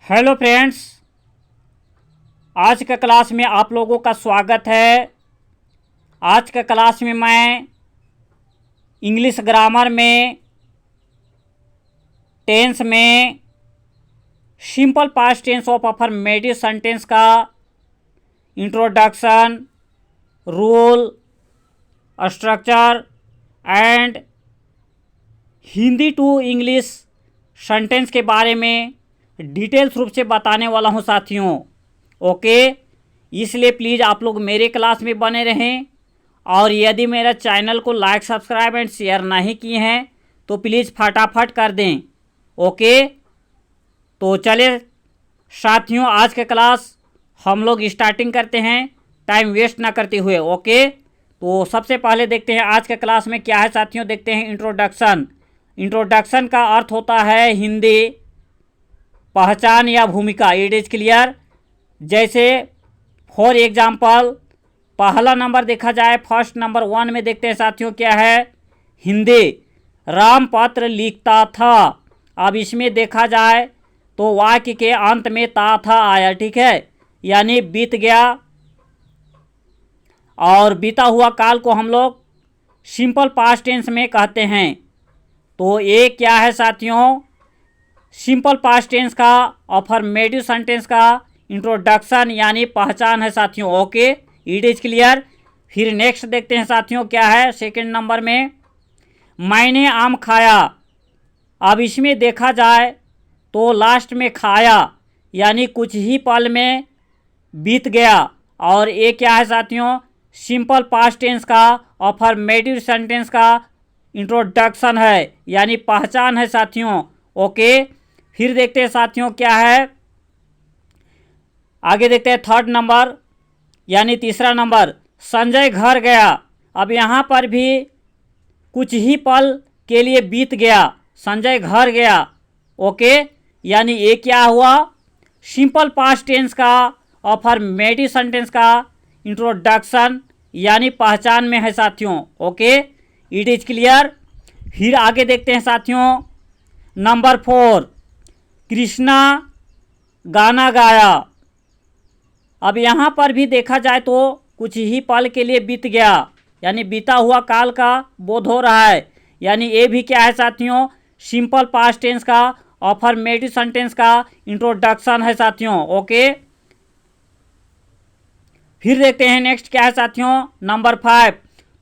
Hello friends, आज का class में आप लोगों का स्वागत है। आज का क्लास में मैं इंग्लिश ग्रामर में टेंस में simple past tense of affirmative sentence का introduction, rule, structure and Hindi to English sentence के बारे में डिटेल्स रूप से बताने वाला हूं साथियों। ओके, इसलिए प्लीज़ आप लोग मेरे क्लास में बने रहें और यदि मेरा चैनल को लाइक, सब्सक्राइब एंड शेयर नहीं किए हैं तो प्लीज़ फटाफट कर दें। ओके, तो चले साथियों, आज का क्लास हम लोग स्टार्टिंग करते हैं टाइम वेस्ट ना करते हुए। ओके, तो सबसे पहले देखते हैं आज के क्लास में क्या है साथियों। देखते हैं इंट्रोडक्शन। इंट्रोडक्शन का अर्थ होता है हिंदी पहचान या भूमिका। It is clear. जैसे फॉर एग्जाम्पल पहला नंबर देखा जाए, फर्स्ट नंबर 1 में देखते हैं साथियों क्या है। हिंदी राम पत्र लिखता था। अब इसमें देखा जाए तो वाक्य के अंत में ता था आया, ठीक है, यानी बीत गया। और बीता हुआ काल को हम लोग सिंपल पास्ट टेंस में कहते हैं। तो ये क्या है साथियों, सिंपल पास्ट टेंस का अफर्मेटिव सेंटेंस का इंट्रोडक्शन यानी पहचान है साथियों। Okay, it is clear. फिर नेक्स्ट देखते हैं साथियों क्या है सेकंड नंबर में, मैंने आम खाया। अब इसमें देखा जाए तो लास्ट में खाया यानी कुछ ही पल में बीत गया। और ये क्या है साथियों, सिंपल पास्ट टेंस का अफर्मेटिव सेंटेंस का इंट्रोडक्शन है यानी पहचान है साथियों। ओके, फिर देखते हैं साथियों क्या है, आगे देखते हैं थर्ड नंबर यानी तीसरा नंबर, संजय घर गया। अब यहाँ पर भी कुछ ही पल के लिए बीत गया, संजय घर गया। ओके, यानी ये क्या हुआ, सिंपल पास्ट टेंस का अफर्मेटिव सेंटेंस का इंट्रोडक्शन यानी पहचान में है साथियों। Okay, it is clear. फिर आगे देखते हैं साथियों नंबर 4, कृष्णा गाना गाया। अब यहाँ पर भी देखा जाए तो कुछ ही पल के लिए बीत गया यानी बीता हुआ काल का बोध हो रहा है, यानी ये भी क्या है साथियों, सिंपल पास्ट टेंस का अफर्मेटिव सेंटेंस का इंट्रोडक्शन है साथियों। ओके, फिर देखते हैं नेक्स्ट क्या है साथियों नंबर 5,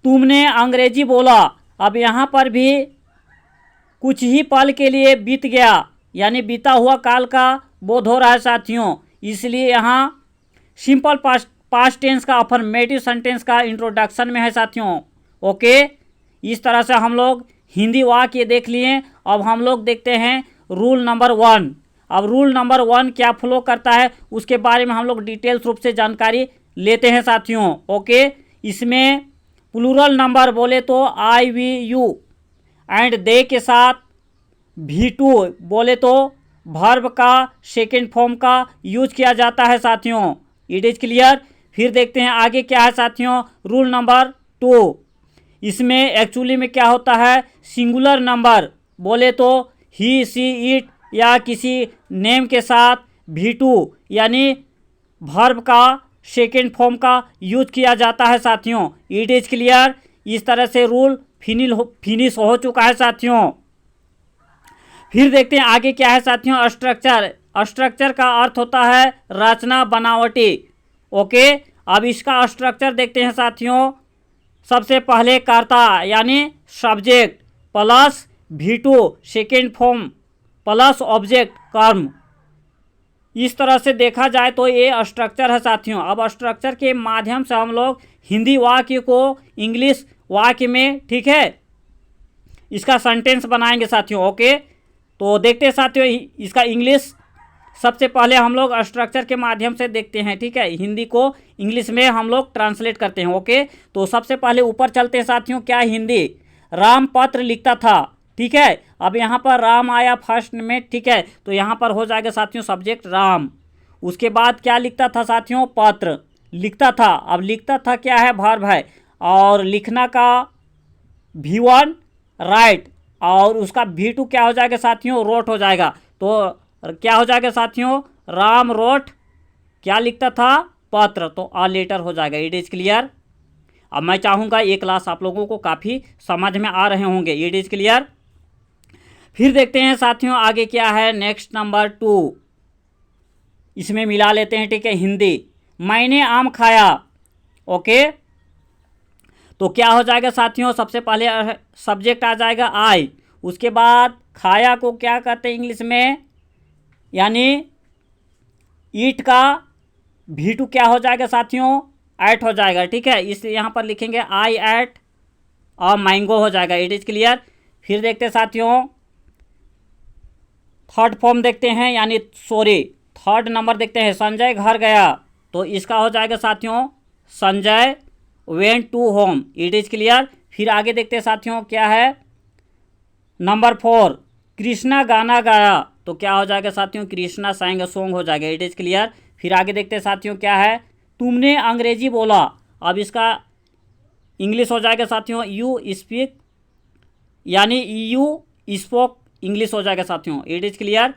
तुमने अंग्रेजी बोला। अब यहाँ पर भी कुछ ही पल के लिए बीत गया यानी बीता हुआ काल का बोध हो रहा है साथियों, इसलिए यहाँ सिंपल पास्ट टेंस का अफर्मेटिव सेंटेंस का इंट्रोडक्शन में है साथियों। ओके, इस तरह से हम लोग हिंदी वाक्य देख लिए। अब हम लोग देखते हैं रूल नंबर 1। अब रूल नंबर 1 क्या फ्लो करता है उसके बारे में हम लोग डिटेल्स रूप से जानकारी लेते हैं साथियों। ओके, इसमें प्लूरल नंबर बोले तो आई, वी, यू एंड दे के साथ V2 बोले तो वर्ब का सेकेंड फॉर्म का यूज किया जाता है साथियों। It is clear. फिर देखते हैं आगे क्या है साथियों रूल नंबर 2। इसमें एक्चुअली में क्या होता है, सिंगुलर नंबर बोले तो ही, सी, इट या किसी नेम के साथ V2 यानी वर्ब का सेकेंड फॉर्म का यूज किया जाता है साथियों। It is clear. इस तरह से रूल फिनिश हो चुका है साथियों। फिर देखते हैं आगे क्या है साथियों स्ट्रक्चर। स्ट्रक्चर का अर्थ होता है रचना, बनावटी। ओके, अब इसका स्ट्रक्चर देखते हैं साथियों। सबसे पहले कर्ता यानी subject plus V2 second form plus object कर्म। इस तरह से देखा जाए तो ये स्ट्रक्चर है साथियों। अब स्ट्रक्चर के माध्यम से हम लोग हिंदी वाक्य को इंग्लिश वाक्य में, ठीक है, इसका सेंटेंस बनाएंगे साथियों। ओके, तो देखते हैं साथियों इसका इंग्लिश। सबसे पहले हम लोग स्ट्रक्चर के माध्यम से देखते हैं, ठीक है, हिंदी को इंग्लिश में हम लोग ट्रांसलेट करते हैं। ओके, तो सबसे पहले ऊपर चलते हैं साथियों क्या हिंदी, राम पत्र लिखता था, ठीक है। अब यहाँ पर राम आया फर्स्ट में, ठीक है, तो यहाँ पर हो जाएगा साथियों सब्जेक्ट राम। उसके बाद क्या लिखता था साथियों, पत्र लिखता था। अब लिखता था क्या है, वर्ब है, और लिखना का V1 राइट और उसका V2 क्या हो जाएगा साथियों, रोट हो जाएगा। तो क्या हो जाएगा साथियों, राम रोट क्या लिखता था, पत्र, तो अ लेटर हो जाएगा। It is clear. अब मैं चाहूँगा ये क्लास आप लोगों को काफ़ी समझ में आ रहे होंगे। It is clear. फिर देखते हैं साथियों आगे क्या है। नेक्स्ट नंबर 2, इसमें मिला लेते हैं, ठीक है, हिंदी। मैंने आम खाया। ओके, तो क्या हो जाएगा साथियों, सबसे पहले सब्जेक्ट आ जाएगा आई, उसके बाद खाया को क्या कहते हैं इंग्लिश में, यानी ईट का V2 क्या हो जाएगा साथियों, एट हो जाएगा, ठीक है। इसलिए यहाँ पर लिखेंगे आई एट और मैंगो हो जाएगा। It is clear. फिर देखते हैं साथियों थर्ड फॉर्म देखते हैं, यानी सॉरी थर्ड नंबर देखते हैं, संजय घर गया, तो इसका हो जाएगा साथियों Sanjay went to home. It is clear. फिर आगे देखते हैं साथियों क्या है, नंबर 4, कृष्णा गाना गाया, तो क्या हो जाएगा साथियों, कृष्णा sang a song हो जाएगा। It is clear. फिर आगे देखते हैं साथियों क्या है, तुमने अंग्रेजी बोला, अब इसका इंग्लिश हो जाएगा साथियों यू स्पीक, यानी यू स्पोक इंग्लिश हो जाएगा साथियों। It is clear.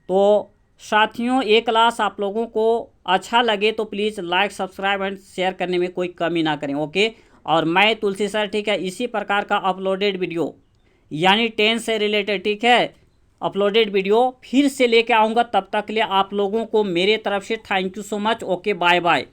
तो साथियों ये क्लास आप लोगों को अच्छा लगे तो please like subscribe and share करने में कोई कमी ना करें। ओके, और मैं तुलसी सर, ठीक है, इसी प्रकार का अपलोडेड वीडियो यानी 10 से रिलेटेड, ठीक है, अपलोडेड वीडियो फिर से लेके आऊँगा। तब तक के लिए आप लोगों को मेरे तरफ से thank you so much. Okay, bye bye.